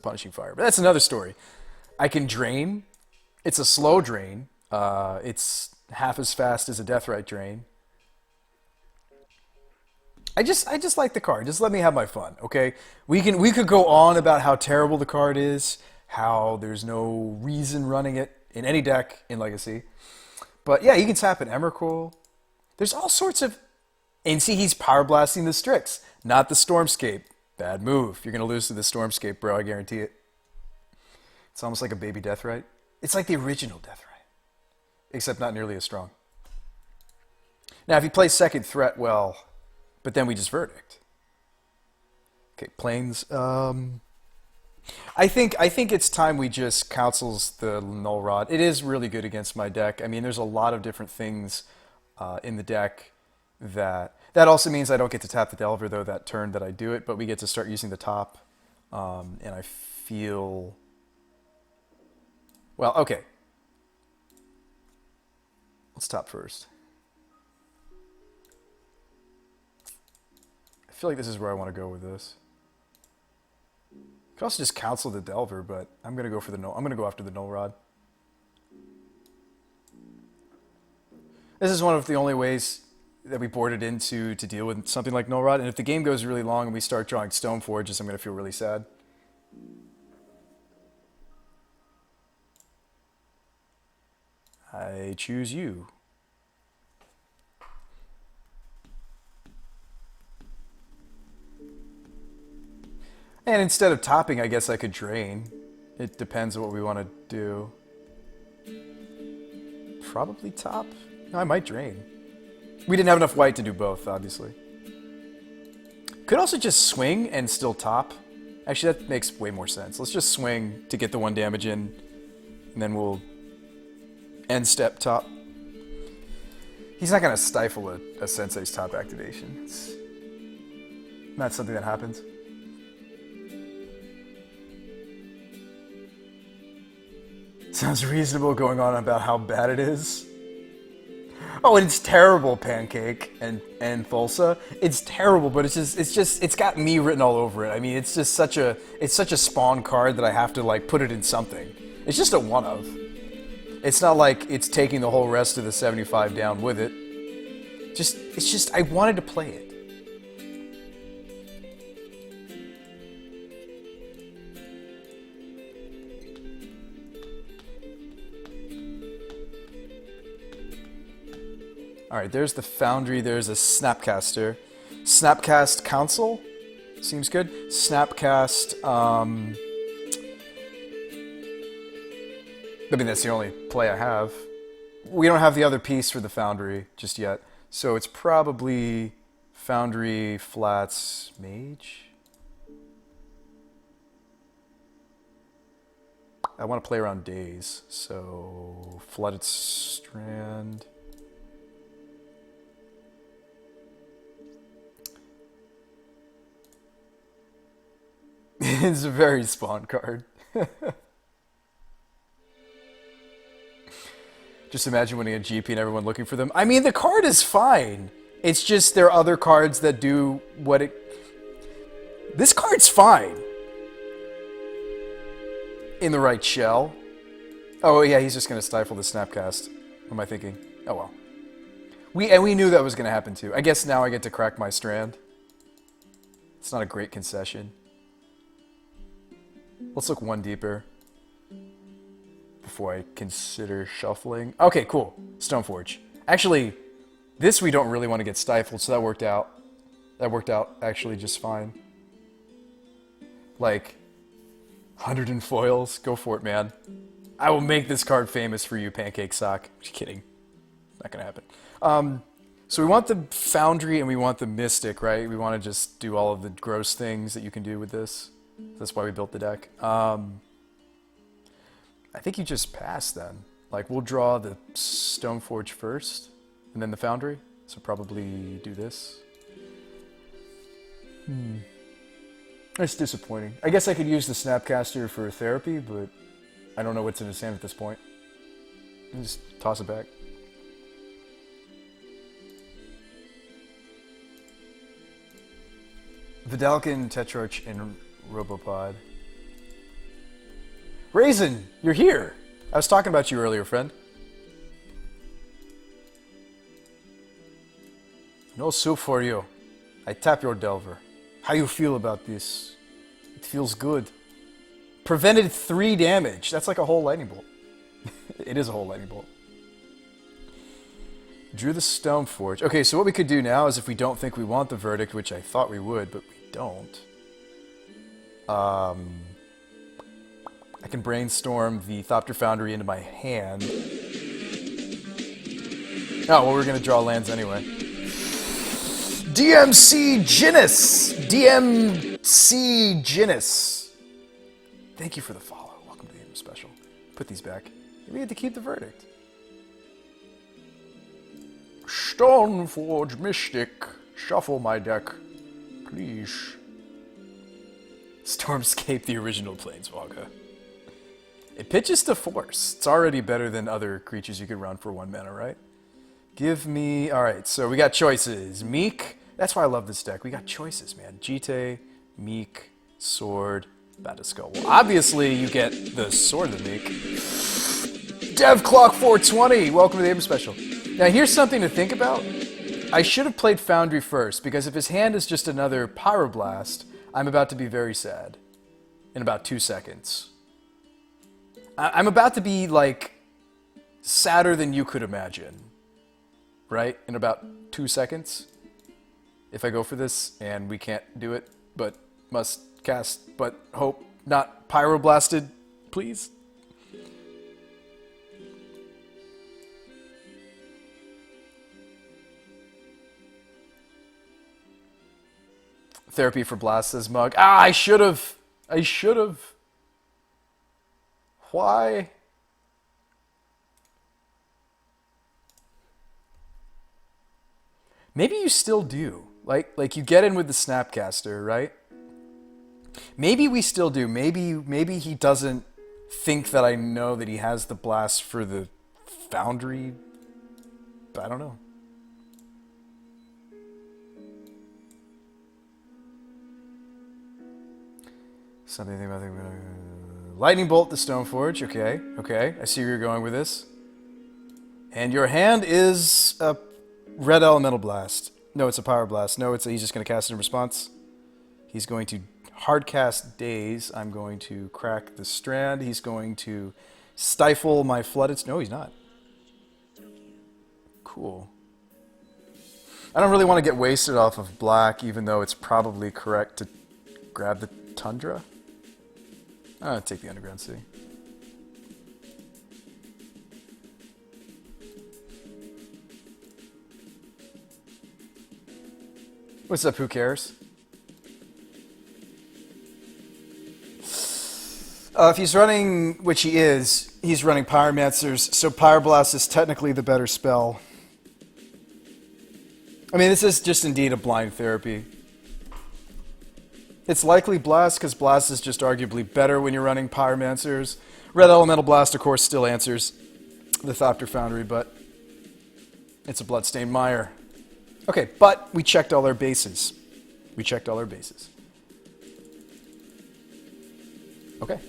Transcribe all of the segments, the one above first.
Punishing Fire. But that's another story. I can drain. It's a slow drain. It's half as fast as a Deathrite drain. I just like the card. Just let me have my fun, okay? We could go on about how terrible the card is, how there's no reason running it in any deck in Legacy. But yeah, you can tap an Emrakul. There's all sorts of, and see, he's power blasting the Strix, not the Stormscape. Bad move. You're gonna lose to the Stormscape, bro. I guarantee it. It's almost like a baby Deathrite. It's like the original Deathrite, except not nearly as strong. Now, if he plays second threat, well, but then we just verdict. Okay, planes. I think it's time we just counsels the Null Rod. It is really good against my deck. I mean, there's a lot of different things in the deck that also means I don't get to tap the Delver though that turn that I do it, but we get to start using the top, and I feel well. Okay, let's top first. I feel like this is where I want to go with this. Could also just counsel the Delver, but I'm gonna go for the null. I'm gonna go after the Null Rod. This is one of the only ways that we boarded into to deal with something like Null Rod. And if the game goes really long and we start drawing Stoneforges, I'm gonna feel really sad. I choose you. And instead of topping, I guess I could drain. It depends on what we want to do. Probably top. No, I might drain. We didn't have enough white to do both, obviously. Could also just swing and still top. Actually, that makes way more sense. Let's just swing to get the 1 damage in, and then we'll end step top. He's not going to stifle a Sensei's top activation. It's not something that happens. Sounds reasonable going on about how bad it is. Oh, and it's terrible, Pancake and Thulsa. It's terrible, but it's got me written all over it. I mean, it's such a spawn card that I have to like put it in something. It's just a one of. It's not like it's taking the whole rest of the 75 down with it. It's just I wanted to play it. Alright, there's the Foundry, there's a Snapcaster. Snapcast Council? Seems good. Snapcast, I mean, that's the only play I have. We don't have the other piece for the Foundry just yet. So it's probably Foundry, Flats, Mage? I want to play around Days, so Flooded Strand. It's a very spawn card. Just imagine winning a GP and everyone looking for them. I mean, the card is fine. It's just there are other cards that do what it... This card's fine. In the right shell. Oh, yeah, he's just going to stifle the Snapcast. What am I thinking? Oh, well. We knew that was going to happen, too. I guess now I get to crack my Strand. It's not a great concession. Let's look one deeper before I consider shuffling. Okay, cool. Stoneforge. Actually, this we don't really want to get stifled, so that worked out. That worked out actually just fine. Like, 100 in foils. Go for it, man. I will make this card famous for you, Pancake Sock. Just kidding. Not gonna happen. So we want the Foundry and we want the Mystic, right? We want to just do all of the gross things that you can do with this. That's why we built the deck. I think you just pass then. Like, we'll draw the Stoneforge first, and then the Foundry. So probably do this. That's disappointing. I guess I could use the Snapcaster for therapy, but I don't know what's in his hand at this point. Just toss it back. Vidalcan, Tetrarch, and Robopod. Raisin, you're here. I was talking about you earlier, friend. No soup for you. I tap your Delver. How you feel about this? It feels good. Prevented 3 damage. That's like a whole lightning bolt. It is a whole lightning bolt. Drew the Stone Forge. Okay, so what we could do now is if we don't think we want the verdict, which I thought we would, but we don't. I can brainstorm the Thopter Foundry into my hand. Oh, well, we're going to draw lands anyway. DMC Ginnis! DMC Ginnis. Thank you for the follow. Welcome to the Game Special. Put these back. We had to keep the verdict. Stoneforge Mystic. Shuffle my deck. Please. Stormscape, the original Planeswalker. It pitches to Force. It's already better than other creatures you could run for 1 mana, right? Give me... Alright, so we got choices. Meek. That's why I love this deck. We got choices, man. Jite, Meek, Sword, Batiskull. Well, obviously, you get the Sword of the Meek. DevClock420! Welcome to the Game Special. Now, here's something to think about. I should have played Foundry first, because if his hand is just another Pyroblast, I'm about to be very sad. In about 2 seconds. I'm about to be, like, sadder than you could imagine. Right? In about 2 seconds. If I go for this, and we can't do it, but must cast, but hope not Pyroblasted, please. Therapy for Blast, says Mug. Ah, I should have. I should have. Why? Maybe you still do. Like you get in with the Snapcaster, right? Maybe we still do. Maybe he doesn't think that I know that he has the blast for the Foundry. I don't know. Something about the Lightning Bolt, the Stoneforge. Okay, okay. I see where you're going with this. And your hand is a Red Elemental Blast. No, it's a Power Blast. No, he's just going to cast it in response. He's going to hard cast Daze. I'm going to crack the Strand. He's going to stifle my Flooded... No, he's not. Cool. I don't really want to get wasted off of black, even though it's probably correct to grab the Tundra. I'll take the Underground Sea. What's up, who cares? If he's running, which he is, he's running Pyromancers, so Pyroblast is technically the better spell. I mean, this is just indeed a blind therapy. It's likely Blast, because Blast is just arguably better when you're running Pyromancers. Red Elemental Blast, of course, still answers the Thopter Foundry, but it's a Bloodstained Mire. Okay, but we checked all our bases. We checked all our bases. Okay.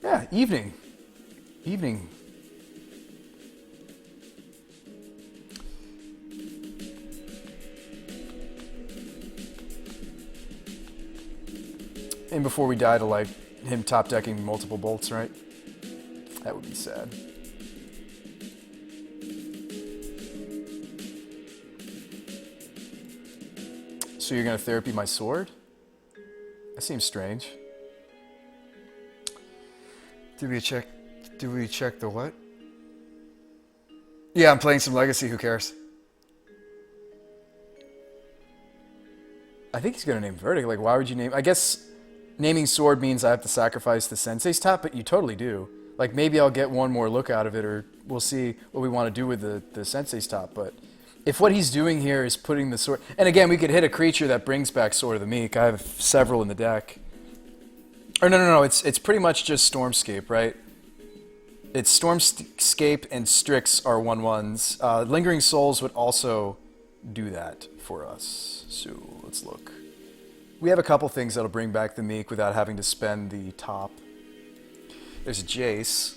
Yeah, evening. Evening. And before we die to, like, him top-decking multiple bolts, right? That would be sad. So you're going to therapy my sword? That seems strange. Did we check the what? Yeah, I'm playing some Legacy, who cares? I think he's going to name Verdict. Like, why would you name... I guess naming sword means I have to sacrifice the Sensei's top, but you totally do. Like, maybe I'll get one more look out of it, or we'll see what we want to do with the Sensei's top, but... If what he's doing here is putting the sword... And again, we could hit a creature that brings back Sword of the Meek. I have several in the deck. Or no. It's pretty much just Stormscape, right? It's Stormscape and Strix are 1/1s. Lingering Souls would also do that for us. So, let's look. We have a couple things that'll bring back the Meek without having to spend the top. There's a Jace.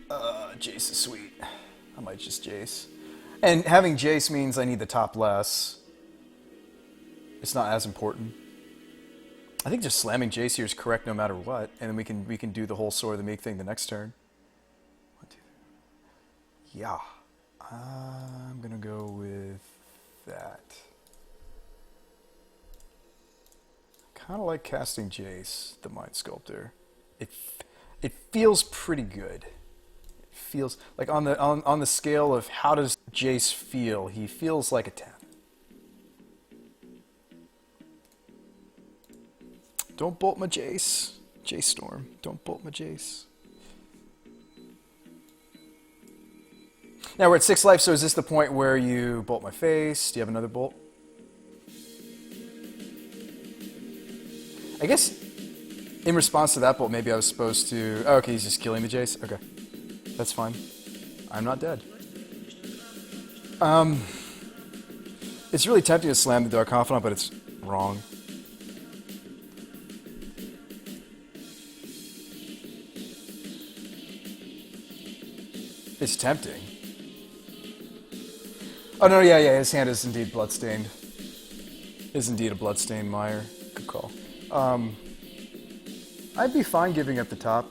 Jace is sweet. I might just Jace. And having Jace means I need the top less. It's not as important. I think just slamming Jace here is correct no matter what, and then we can do the whole Sword of the Meek thing the next turn. 1, 2, 3. Yeah. I'm gonna go with that. Kind of like casting Jace, the Mind Sculptor. It feels pretty good. It feels like on the scale of how does Jace feel, he feels like a 10. Don't bolt my Jace. Jace Storm. Don't bolt my Jace. Now we're at 6 life, so is this the point where you bolt my face? Do you have another bolt? I guess in response to that bolt, maybe I was supposed to... Oh, okay, he's just killing the Jace? Okay. That's fine. I'm not dead. It's really tempting to slam the Dark Confidant, but it's wrong. It's tempting. Oh, no, yeah, his hand is indeed bloodstained. Is indeed a bloodstained mire. Good call. I'd be fine giving up the top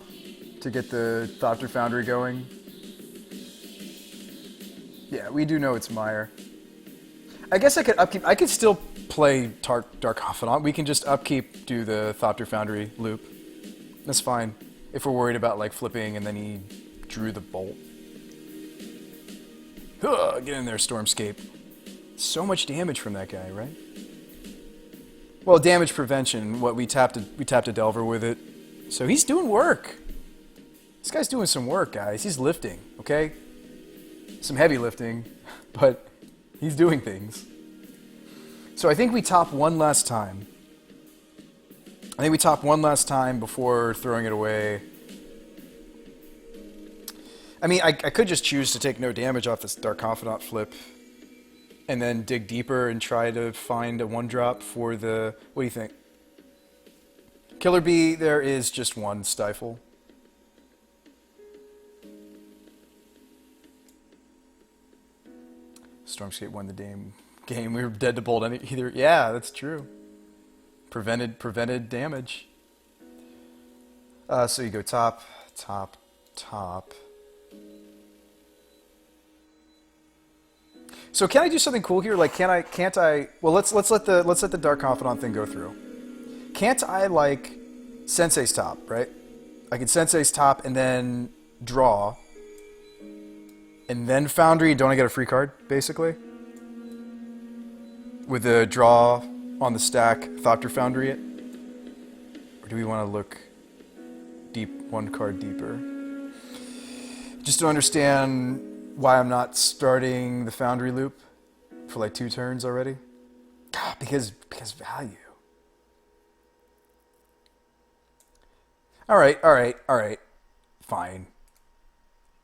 to get the Thopter Foundry going. Yeah, we do know it's mire. I guess I could upkeep. I could still play Dark Confidant. We can just upkeep, do the Thopter Foundry loop. That's fine. If we're worried about like flipping and then he drew the bolt. Ugh, get in there, Stormscape. So much damage from that guy, right? Well, damage prevention. What we tapped a Delver with it, so he's doing work. This guy's doing some work, guys. He's lifting, okay? Some heavy lifting, but he's doing things. So I think we top one last time. I think we top one last time before throwing it away. I mean, I could just choose to take no damage off this Dark Confidant flip and then dig deeper and try to find a 1-drop for the... What do you think? Killer Bee, there is just one Stifle. Stormscape won the game. We were dead to bolt either. Yeah, that's true. Prevented damage. So you go top, top, top. So can I do something cool here? Like, can't I? Well, let's let the Dark Confidant thing go through. Can't I like Sensei's top, right? I can Sensei's top and then draw, and then Foundry. Don't I get a free card basically? With the draw on the stack, Thopter Foundry it, or do we want to look deep, one card deeper? Just to understand why I'm not starting the Foundry loop for like 2 turns already? God, because value. All right. Fine.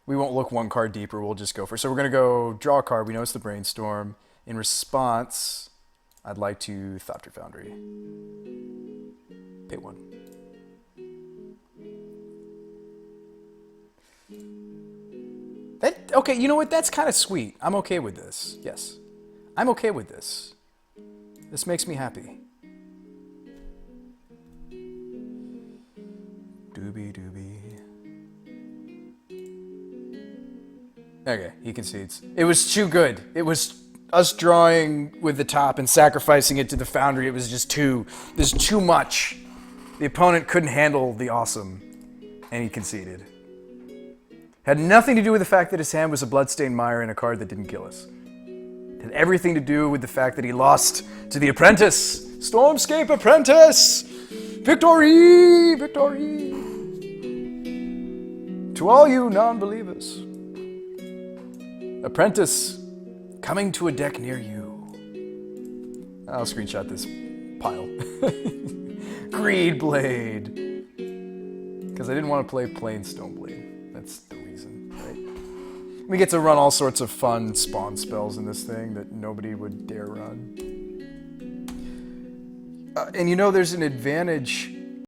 We won't look 1 card deeper. We'll just go for it. So we're going to go draw a card. We know it's the Brainstorm. In response, I'd like to Thopter Foundry. Pay 1. Okay, you know what? That's kind of sweet. I'm okay with this. Yes. I'm okay with this. This makes me happy. Doobie. Okay, he concedes. It was too good. It was us drawing with the top and sacrificing it to the Foundry. It was just there's too much. The opponent couldn't handle the awesome, and he conceded. Had nothing to do with the fact that his hand was a Bloodstained Mire and a card that didn't kill us. It had everything to do with the fact that he lost to the Apprentice. Stormscape Apprentice! Victory! Victory! To all you non-believers, Apprentice coming to a deck near you. I'll screenshot this pile. Greed Blade. Because I didn't want to play plain Stoneblade. That's the reason, right? We get to run all sorts of fun spawn spells in this thing that nobody would dare run. And you know, there's an advantage